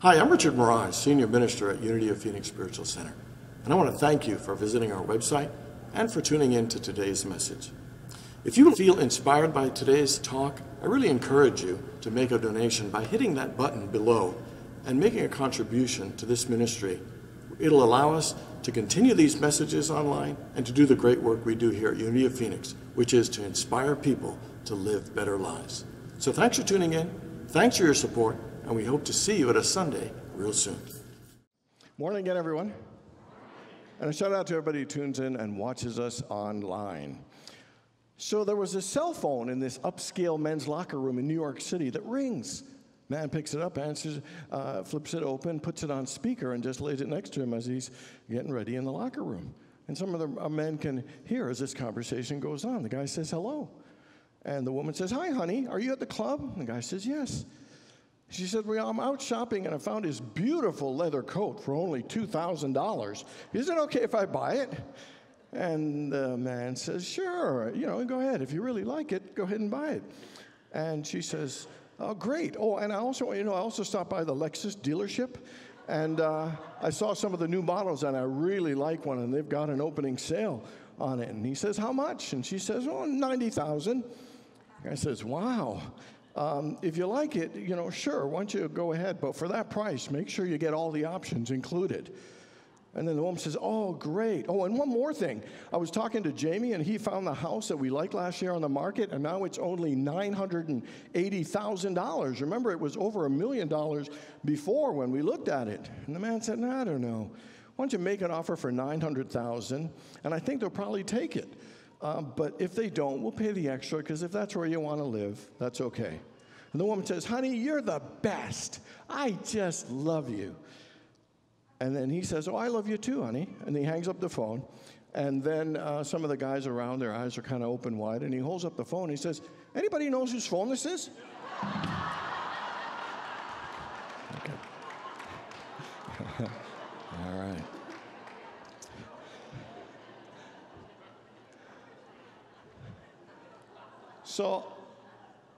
Hi, I'm Richard Maraj, Senior Minister at Unity of Phoenix Spiritual Center, and I want to thank you for visiting our website and for tuning in to today's message. If you feel inspired by today's talk, I really encourage you to make a donation by hitting that button below and making a contribution to this ministry. It'll allow us to continue these messages online and to do the great work we do here at Unity of Phoenix, which is to inspire people to live better lives. So thanks for tuning in, thanks for your support, and we hope to see you at a Sunday real soon. Morning again, everyone. And a shout out to everybody who tunes in and watches us online. So there was a cell phone in this upscale men's locker room in New York City that rings. Man picks it up, answers, flips it open, puts it on speaker, and just lays it next to him as he's getting ready in the locker room. And some of the men can hear as this conversation goes on. The guy says, hello. And the woman says, hi, honey, are you at the club? And the guy says, yes. She said, well, I'm out shopping, and I found this beautiful leather coat for only $2,000. Is it okay if I buy it? And the man says, sure, go ahead. If you really like it, go ahead and buy it. And she says, oh, great. Oh, and I also stopped by the Lexus dealership, and I saw some of the new models, and I really like one, and they've got an opening sale on it. And he says, how much? And she says, oh, $90,000. The guy says, wow. If you like it, sure, why don't you go ahead, but for that price, make sure you get all the options included. And then the woman says, oh, great. Oh, and one more thing. I was talking to Jamie, and he found the house that we liked last year on the market, and now it's only $980,000. Remember, it was over $1 million before when we looked at it. And the man said, no, I don't know. Why don't you make an offer for $900,000, and I think they'll probably take it. But if they don't, we'll pay the extra, because if that's where you want to live, that's okay. And the woman says, honey, you're the best. I just love you. And then he says, oh, I love you too, honey. And he hangs up the phone. And then some of the guys around, their eyes are kind of open wide, and he holds up the phone. And he says, anybody knows whose phone this is? Okay. All right. So,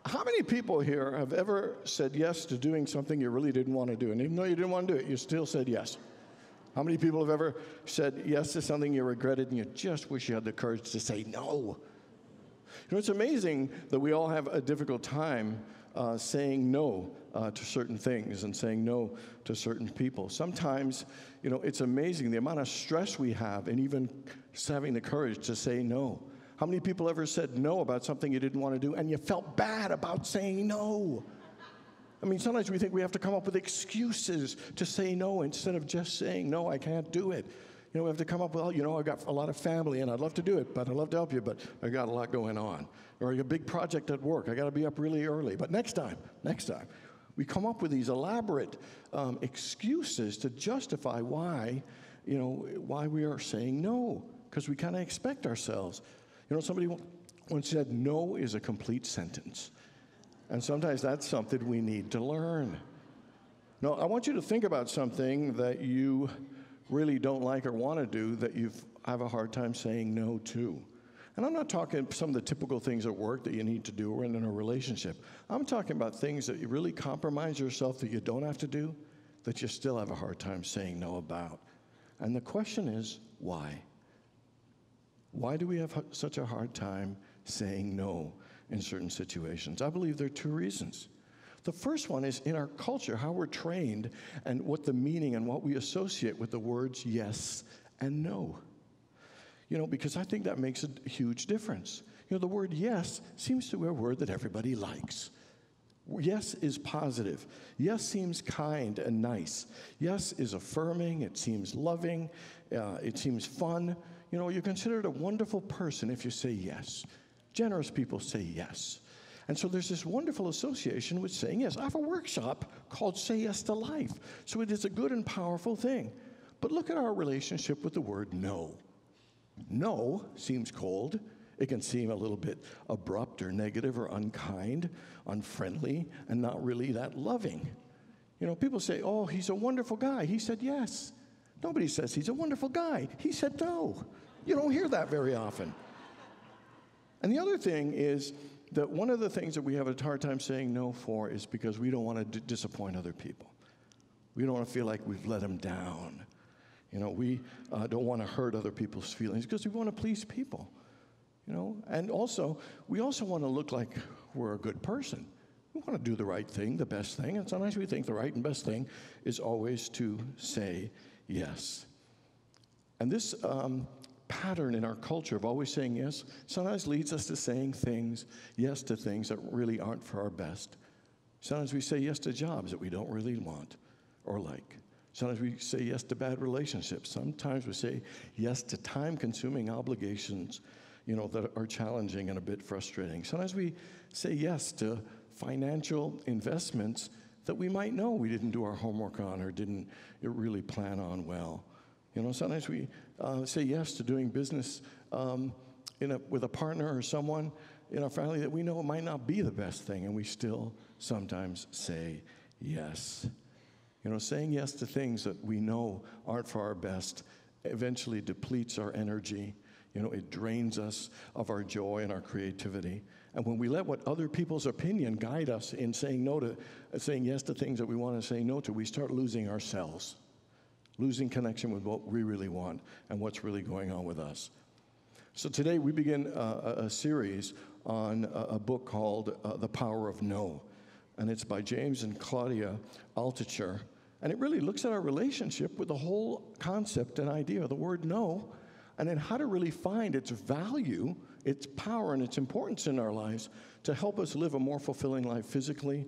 how many people here have ever said yes to doing something you really didn't want to do? And even though you didn't want to do it, you still said yes. How many people have ever said yes to something you regretted and you just wish you had the courage to say no? It's amazing that we all have a difficult time saying no to certain things and saying no to certain people. Sometimes, it's amazing the amount of stress we have in even having the courage to say no. How many people ever said no about something you didn't want to do and you felt bad about saying no? I mean, sometimes we think we have to come up with excuses to say no instead of just saying, no, I can't do it. We have to come up with, I've got a lot of family and I'd love to do it, but I'd love to help you, but I got a lot going on. Or a big project at work, I got to be up really early. But next time, we come up with these elaborate excuses to justify why we are saying no, because we kind of expect ourselves. Somebody once said, no is a complete sentence. And sometimes that's something we need to learn. Now, I want you to think about something that you really don't like or want to do that you have a hard time saying no to. And I'm not talking some of the typical things at work that you need to do or in a relationship. I'm talking about things that you really compromise yourself that you don't have to do, that you still have a hard time saying no about. And the question is, why? Why do we have such a hard time saying no in certain situations? I believe there are two reasons. The first one is in our culture, how we're trained and what the meaning and what we associate with the words yes and no. Because I think that makes a huge difference. The word yes seems to be a word that everybody likes. Yes is positive. Yes seems kind and nice. Yes is affirming. It seems loving. It seems fun. You're considered a wonderful person if you say yes. Generous people say yes. And so there's this wonderful association with saying yes. I have a workshop called Say Yes to Life. So it is a good and powerful thing. But look at our relationship with the word no. No seems cold. It can seem a little bit abrupt or negative or unkind, unfriendly, and not really that loving. People say, oh, he's a wonderful guy. He said yes. Nobody says he's a wonderful guy. He said no. You don't hear that very often. And the other thing is that one of the things that we have a hard time saying no for is because we don't want to disappoint other people. We don't want to feel like we've let them down. We don't want to hurt other people's feelings because we want to please people. And also, we also want to look like we're a good person. We want to do the right thing, the best thing, and sometimes we think the right and best thing is always to say yes. And this pattern in our culture of always saying yes sometimes leads us to saying yes to things that really aren't for our best. Sometimes we say yes to jobs that we don't really want or like. Sometimes we say yes to bad relationships. Sometimes we say yes to time-consuming obligations, that are challenging and a bit frustrating. Sometimes we say yes to financial investments that we might know we didn't do our homework on or didn't really plan on well. Sometimes we say yes to doing business with a partner or someone in our family that we know might not be the best thing, and we still sometimes say yes. Saying yes to things that we know aren't for our best eventually depletes our energy. It drains us of our joy and our creativity. And when we let what other people's opinion guide us in saying yes to things that we want to say no to, we start losing ourselves, losing connection with what we really want and what's really going on with us. So today we begin a series on a book called The Power of No. And it's by James and Claudia Altucher. And it really looks at our relationship with the whole concept and idea of the word no, and then how to really find its value, its power, and its importance in our lives to help us live a more fulfilling life physically,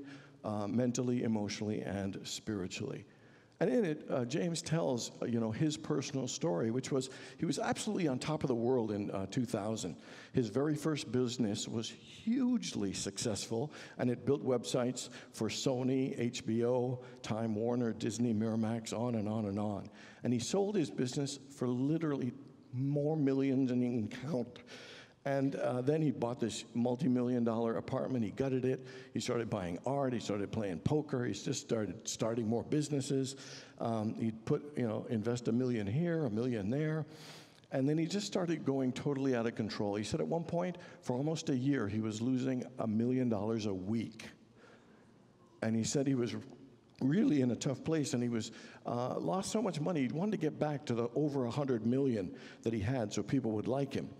mentally, emotionally, and spiritually. And in it, James tells, his personal story, which was, he was absolutely on top of the world in 2000. His very first business was hugely successful, and it built websites for Sony, HBO, Time Warner, Disney, Miramax, on and on and on. And he sold his business for literally more millions than you can count. And then he bought this multi-million-dollar apartment. He gutted it. He started buying art. He started playing poker. He just started starting more businesses. He'd invest $1 million here, $1 million there. And then he just started going totally out of control. He said at one point, for almost a year, he was losing $1 million a week. And he said he was really in a tough place, and he was lost so much money. He wanted to get back to the over 100 million that he had so people would like him.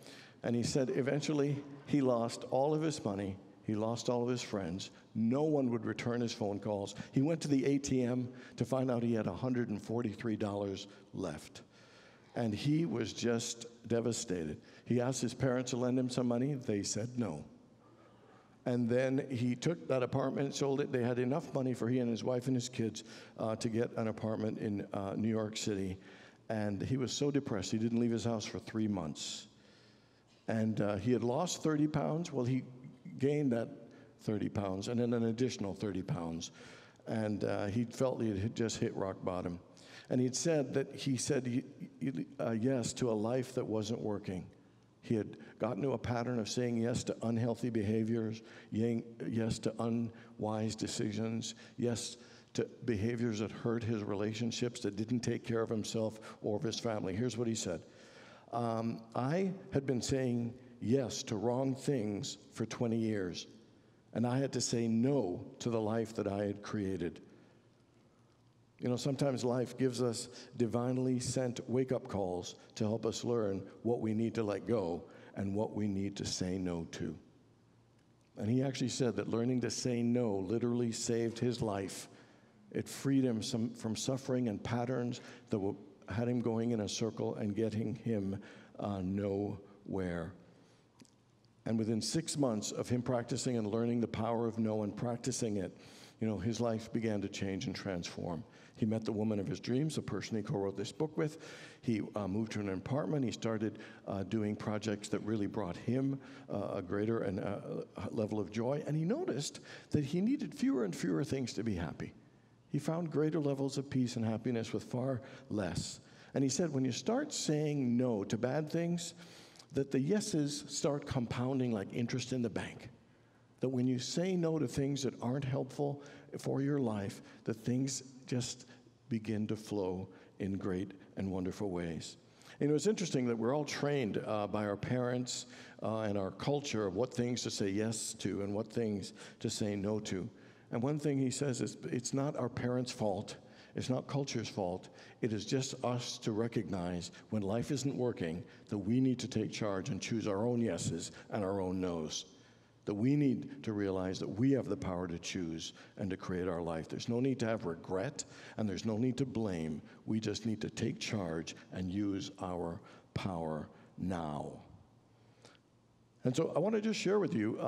And he said eventually he lost all of his money. He lost all of his friends. No one would return his phone calls. He went to the ATM to find out he had $143 left. And he was just devastated. He asked his parents to lend him some money. They said no. And then he took that apartment, sold it. They had enough money for he and his wife and his kids to get an apartment in New York City. And he was so depressed, he didn't leave his house for 3 months. And he had lost 30 pounds. Well, he gained that 30 pounds and then an additional 30 pounds. And he felt he had just hit rock bottom. And he said yes to a life that wasn't working. He had gotten to a pattern of saying yes to unhealthy behaviors, yes to unwise decisions, yes to behaviors that hurt his relationships, that didn't take care of himself or of his family. Here's what he said. I had been saying yes to wrong things for 20 years, and I had to say no to the life that I had created. Sometimes life gives us divinely sent wake-up calls to help us learn what we need to let go and what we need to say no to. And he actually said that learning to say no literally saved his life. It freed him from suffering and patterns that had him going in a circle and getting him nowhere. And within 6 months of him practicing and learning the power of no and practicing it, his life began to change and transform. He met the woman of his dreams, the person he co-wrote this book with. He moved to an apartment. He started doing projects that really brought him a greater level of joy. And he noticed that he needed fewer and fewer things to be happy. He found greater levels of peace and happiness with far less. And he said, when you start saying no to bad things, that the yeses start compounding like interest in the bank. That when you say no to things that aren't helpful for your life, that things just begin to flow in great and wonderful ways. And it was interesting that we're all trained by our parents and our culture of what things to say yes to and what things to say no to. And one thing he says is it's not our parents' fault. It's not culture's fault. It is just us to recognize when life isn't working that we need to take charge and choose our own yeses and our own nos. That we need to realize that we have the power to choose and to create our life. There's no need to have regret, and there's no need to blame. We just need to take charge and use our power now. And so I want to just share with you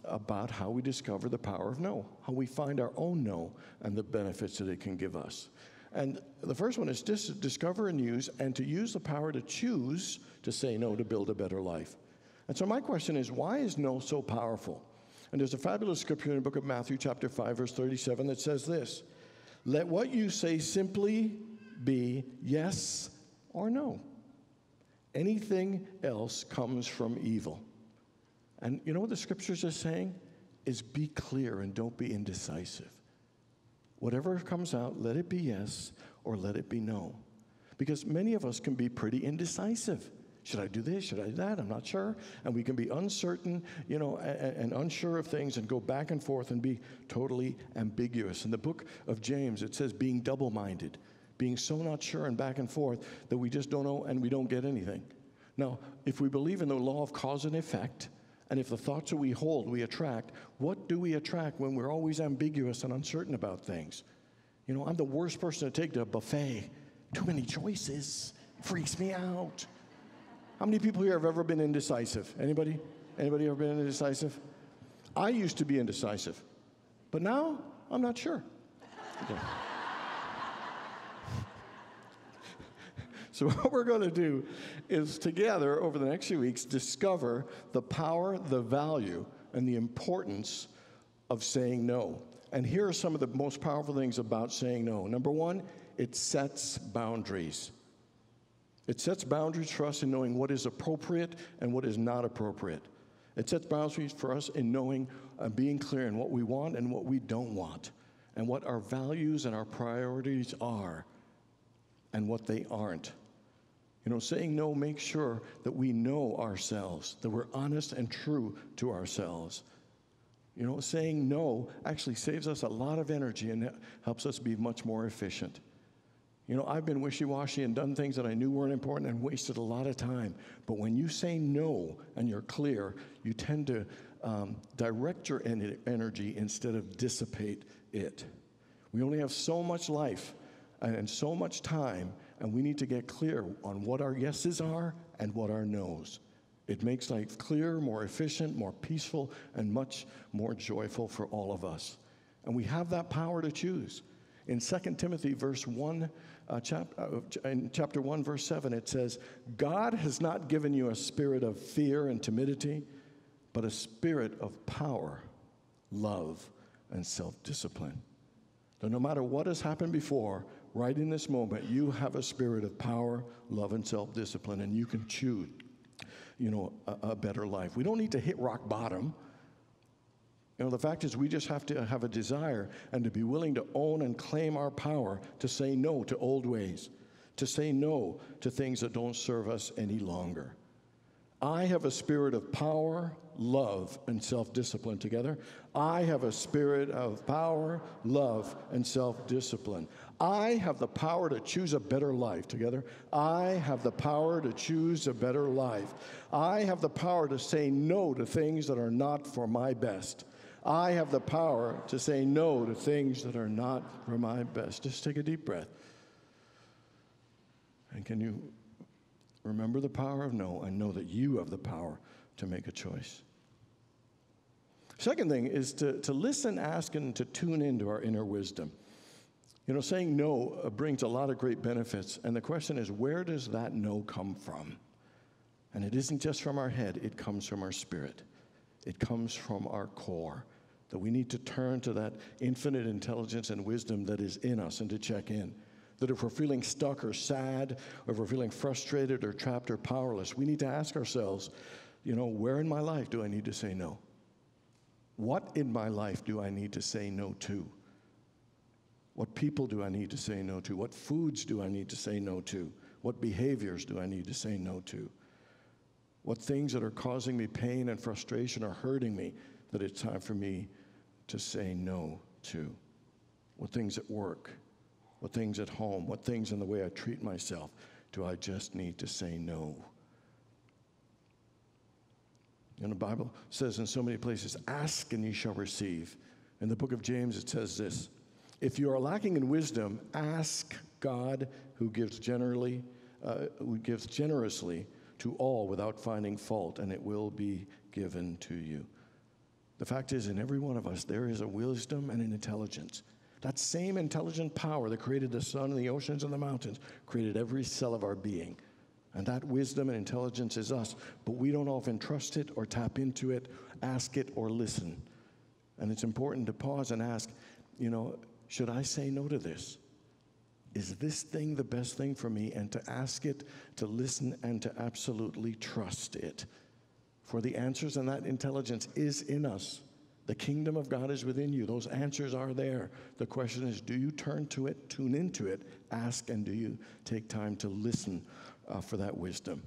about how we discover the power of no, how we find our own no and the benefits that it can give us. And the first one is discover and use, and to use the power to choose to say no to build a better life. And so my question is, why is no so powerful? And there's a fabulous scripture in the book of Matthew, chapter 5, verse 37, that says this: let what you say simply be yes or no. Anything else comes from evil. And you know what the scriptures are saying? Is be clear and don't be indecisive. Whatever comes out, let it be yes or let it be no. Because many of us can be pretty indecisive. Should I do this? Should I do that? I'm not sure. And we can be uncertain, and unsure of things and go back and forth and be totally ambiguous. In the book of James, it says being double-minded, being so not sure and back and forth that we just don't know and we don't get anything. Now, if we believe in the law of cause and effect, and if the thoughts that we hold, we attract, what do we attract when we're always ambiguous and uncertain about things? I'm the worst person to take to a buffet. Too many choices. Freaks me out. How many people here have ever been indecisive? Anybody? Anybody ever been indecisive? I used to be indecisive, but now I'm not sure. Okay. So what we're going to do is together over the next few weeks discover the power, the value, and the importance of saying no. And here are some of the most powerful things about saying no. Number one, it sets boundaries. It sets boundaries for us in knowing what is appropriate and what is not appropriate. It sets boundaries for us in knowing and being clear in what we want and what we don't want, and what our values and our priorities are and what they aren't. Saying no makes sure that we know ourselves, that we're honest and true to ourselves. Saying no actually saves us a lot of energy and helps us be much more efficient. I've been wishy-washy and done things that I knew weren't important and wasted a lot of time. But when you say no and you're clear, you tend to direct your energy instead of dissipate it. We only have so much life and so much time, and we need to get clear on what our yeses are and what our nos. It makes life clearer, more efficient, more peaceful, and much more joyful for all of us. And we have that power to choose. In 2 Timothy chapter 1, verse 7, it says, God has not given you a spirit of fear and timidity, but a spirit of power, love, and self-discipline. So no matter what has happened before, right in this moment, you have a spirit of power, love, and self-discipline, and you can choose, a better life. We don't need to hit rock bottom. The fact is we just have to have a desire and to be willing to own and claim our power to say no to old ways, to say no to things that don't serve us any longer. I have a spirit of power, love, and self-discipline together. I have a spirit of power, love, and self-discipline. I have the power to choose a better life together. I have the power to choose a better life. I have the power to say no to things that are not for my best. I have the power to say no to things that are not for my best. Just take a deep breath. And can you remember the power of no and know that you have the power to make a choice? Second thing is to listen, ask, and to tune into our inner wisdom. Saying no brings a lot of great benefits. And the question is, where does that no come from? And it isn't just from our head. It comes from our spirit. It comes from our core. That we need to turn to that infinite intelligence and wisdom that is in us and to check in. That if we're feeling stuck or sad, or if we're feeling frustrated or trapped or powerless, we need to ask ourselves, where in my life do I need to say no? What in my life do I need to say no to? What people do I need to say no to? What foods do I need to say no to? What behaviors do I need to say no to? What things that are causing me pain and frustration are hurting me that it's time for me to say no to? What things at work? What things at home? What things in the way I treat myself do I just need to say no? And the Bible says in so many places, ask and ye shall receive. In the book of James, it says this: if you are lacking in wisdom, ask God, who gives generously to all without finding fault, and it will be given to you. The fact is, in every one of us, there is a wisdom and an intelligence. That same intelligent power that created the sun and the oceans and the mountains created every cell of our being. And that wisdom and intelligence is us, but we don't often trust it or tap into it, ask it or listen. And it's important to pause and ask, should I say no to this? Is this thing the best thing for me? And to ask it, to listen, and to absolutely trust it. For the answers and that intelligence is in us. The kingdom of God is within you. Those answers are there. The question is, do you turn to it, tune into it, ask, and do you take time to listen for that wisdom?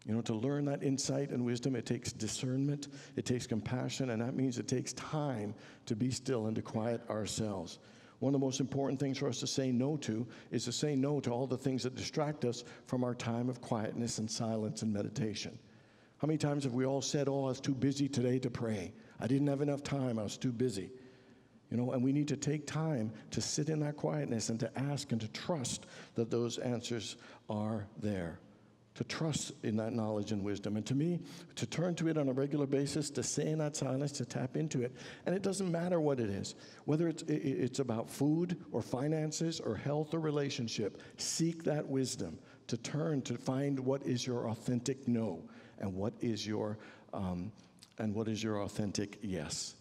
To learn that insight and wisdom, it takes discernment, it takes compassion, and that means it takes time to be still and to quiet ourselves. One of the most important things for us to say no to is to say no to all the things that distract us from our time of quietness and silence and meditation. How many times have we all said, I was too busy today to pray. I didn't have enough time. I was too busy. And we need to take time to sit in that quietness and to ask and to trust that those answers are there. To trust in that knowledge and wisdom. And to me, to turn to it on a regular basis, to stay in that silence, to tap into it. And it doesn't matter what it is. Whether it's about food or finances or health or relationship, seek that wisdom to turn to find what is your authentic no and what is your authentic yes.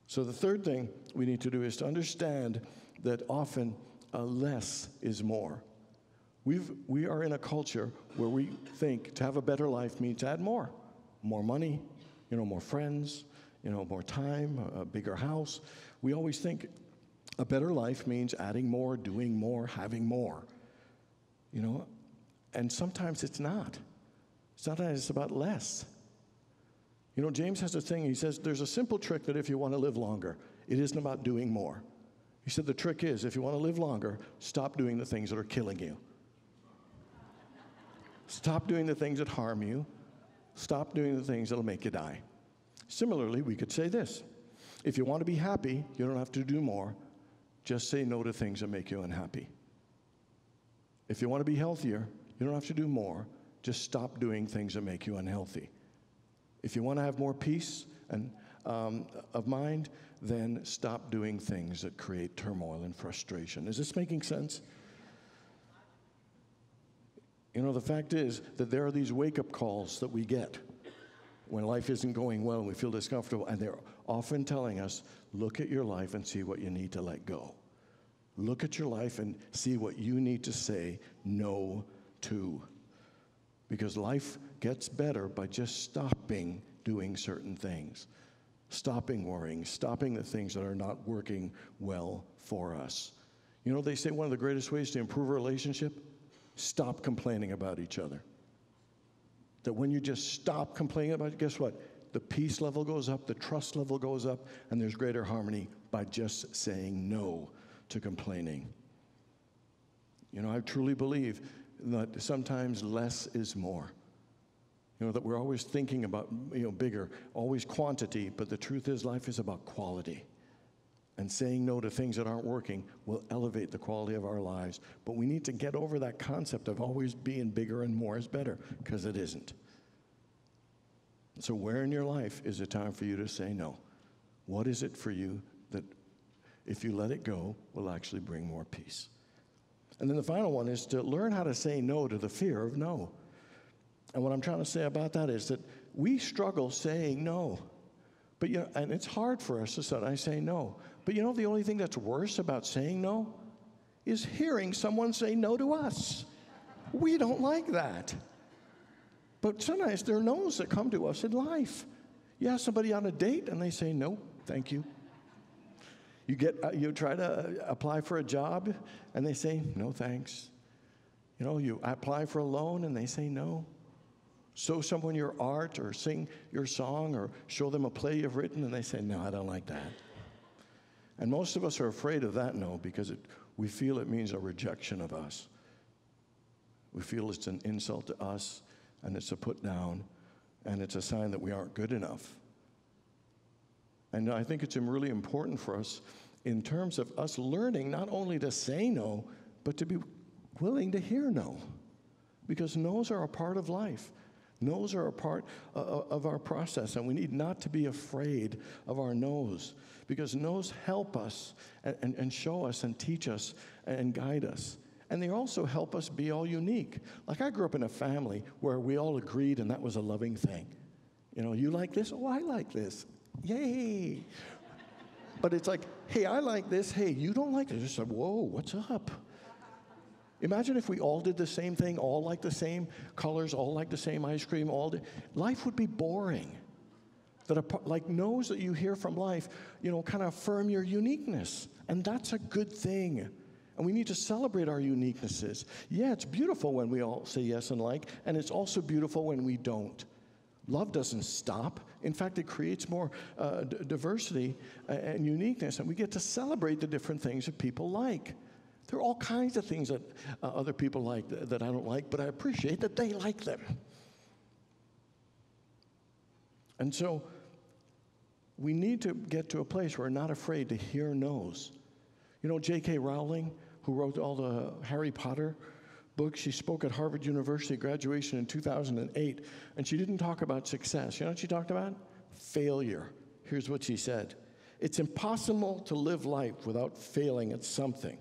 So the third thing we need to do is to understand that often less is more. We are in a culture where we think to have a better life means to add more money, more friends, more time, a bigger house. We always think a better life means adding more, doing more, having more, and sometimes it's not. Sometimes it's about less. James has a thing, he says, there's a simple trick that if you want to live longer, it isn't about doing more. He said the trick is, if you want to live longer, stop doing the things that are killing you. Stop doing the things that harm you. Stop doing the things that'll make you die. Similarly, we could say this: if you want to be happy, you don't have to do more. Just say no to things that make you unhappy. If you want to be healthier, you don't have to do more. Just stop doing things that make you unhealthy. If you want to have more peace and of mind, then stop doing things that create turmoil and frustration. Is this making sense? The fact is that there are these wake-up calls that we get when life isn't going well and we feel discomfortable, and they're often telling us, look at your life and see what you need to let go. Look at your life and see what you need to say no to. Because life gets better by just stopping doing certain things, stopping worrying, stopping the things that are not working well for us. They say one of the greatest ways to improve a relationship, stop complaining about each other. That when you just stop complaining about it, guess what? The peace level goes up, the trust level goes up, and there's greater harmony by just saying no to complaining. I truly believe that sometimes less is more. That we're always thinking about, bigger, always quantity, but the truth is life is about quality. And saying no to things that aren't working will elevate the quality of our lives. But we need to get over that concept of always being bigger and more is better, because it isn't. So where in your life is it time for you to say no? What is it for you that, if you let it go, will actually bring more peace? And then the final one is to learn how to say no to the fear of no. And what I'm trying to say about that is that we struggle saying no. But and it's hard for us to say no. But the only thing that's worse about saying no is hearing someone say no to us. We don't like that. But sometimes there are no's that come to us in life. You ask somebody on a date and they say, no, thank you. You try to apply for a job and they say, no, thanks. You apply for a loan and they say no. Show someone your art or sing your song or show them a play you've written and they say, no, I don't like that. And most of us are afraid of that no because we feel it means a rejection of us. We feel it's an insult to us, and it's a put down, and it's a sign that we aren't good enough. And I think it's really important for us in terms of us learning not only to say no, but to be willing to hear no. Because no's are a part of life. No's are a part of our process, and we need not to be afraid of our no's, because no's help us and show us and teach us and guide us. And they also help us be all unique. Like, I grew up in a family where we all agreed, and that was a loving thing. You know, you like this? Oh, I like this. Yay. But it's like, hey, I like this. Hey, you don't like this. It's like, whoa, what's up? Imagine if we all did the same thing, all like the same colors, all like the same ice cream, life would be boring. Like no's that you hear from life, you know, kind of affirm your uniqueness. And that's a good thing. And we need to celebrate our uniquenesses. Yeah, it's beautiful when we all say yes and like, and it's also beautiful when we don't. Love doesn't stop. In fact, it creates more diversity and uniqueness, and we get to celebrate the different things that people like. There are all kinds of things that other people like that I don't like, but I appreciate that they like them. And so we need to get to a place where we're not afraid to hear no's. You know, J.K. Rowling, who wrote all the Harry Potter books, she spoke at Harvard University graduation in 2008, and she didn't talk about success. You know what she talked about? Failure. Here's what she said. It's impossible to live life without failing at something.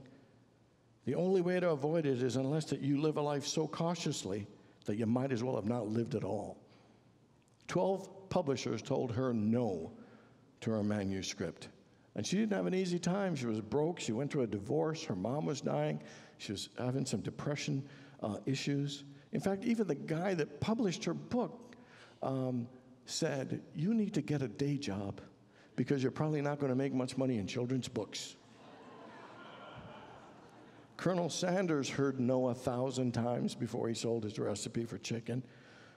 The only way to avoid it is unless that you live a life so cautiously that you might as well have not lived at all. 12 publishers told her no to her manuscript. And she didn't have an easy time. She was broke. She went through a divorce. Her mom was dying. She was having some depression issues. In fact, even the guy that published her book said, you need to get a day job because you're probably not going to make much money in children's books. Colonel Sanders heard no 1,000 times before he sold his recipe for chicken.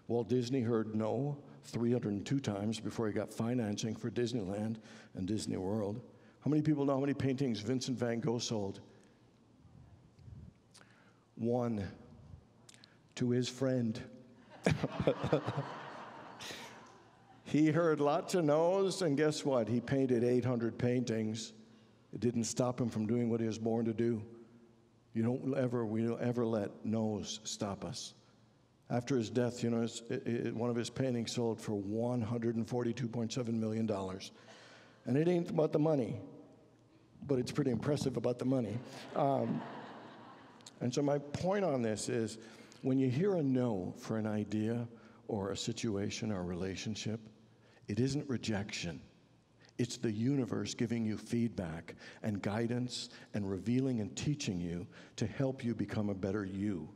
Walt Disney heard no 302 times before he got financing for Disneyland and Disney World. How many people know how many paintings Vincent van Gogh sold? 1 to his friend. He heard lots of no's, and guess what? He painted 800 paintings. It didn't stop him from doing what he was born to do. We don't ever let no's stop us. After his death, you know, one of his paintings sold for $142.7 million. And it ain't about the money, but it's pretty impressive about the money. And so my point on this is, when you hear a no for an idea or a situation or a relationship, it isn't rejection. It's the universe giving you feedback and guidance and revealing and teaching you to help you become a better you,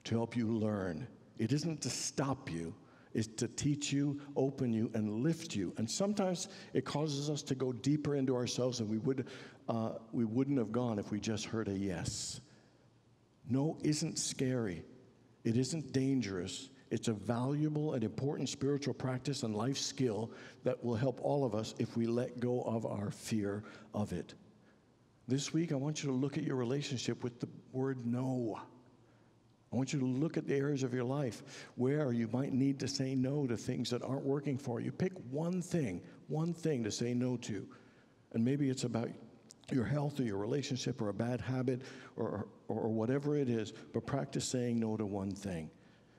to help you learn. It isn't to stop you. It's to teach you, open you, and lift you. And sometimes it causes us to go deeper into ourselves than we wouldn't have gone if we just heard a yes. No isn't scary. It isn't dangerous. It's a valuable and important spiritual practice and life skill that will help all of us if we let go of our fear of it. This week, I want you to look at your relationship with the word no. I want you to look at the areas of your life where you might need to say no to things that aren't working for you. Pick one thing to say no to. And maybe it's about your health or your relationship or a bad habit or whatever it is, but practice saying no to one thing.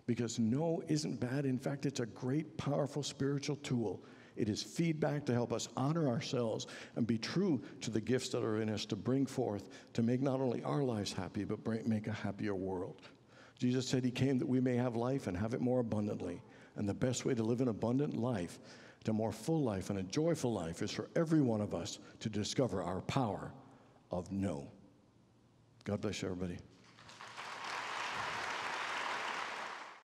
Because no isn't bad. In fact, it's a great, powerful spiritual tool. It is feedback to help us honor ourselves and be true to the gifts that are in us to bring forth, to make not only our lives happy, but make a happier world. Jesus said he came that we may have life and have it more abundantly. And the best way to live an abundant life, a more full life and a joyful life, is for every one of us to discover our power of no. God bless you, everybody.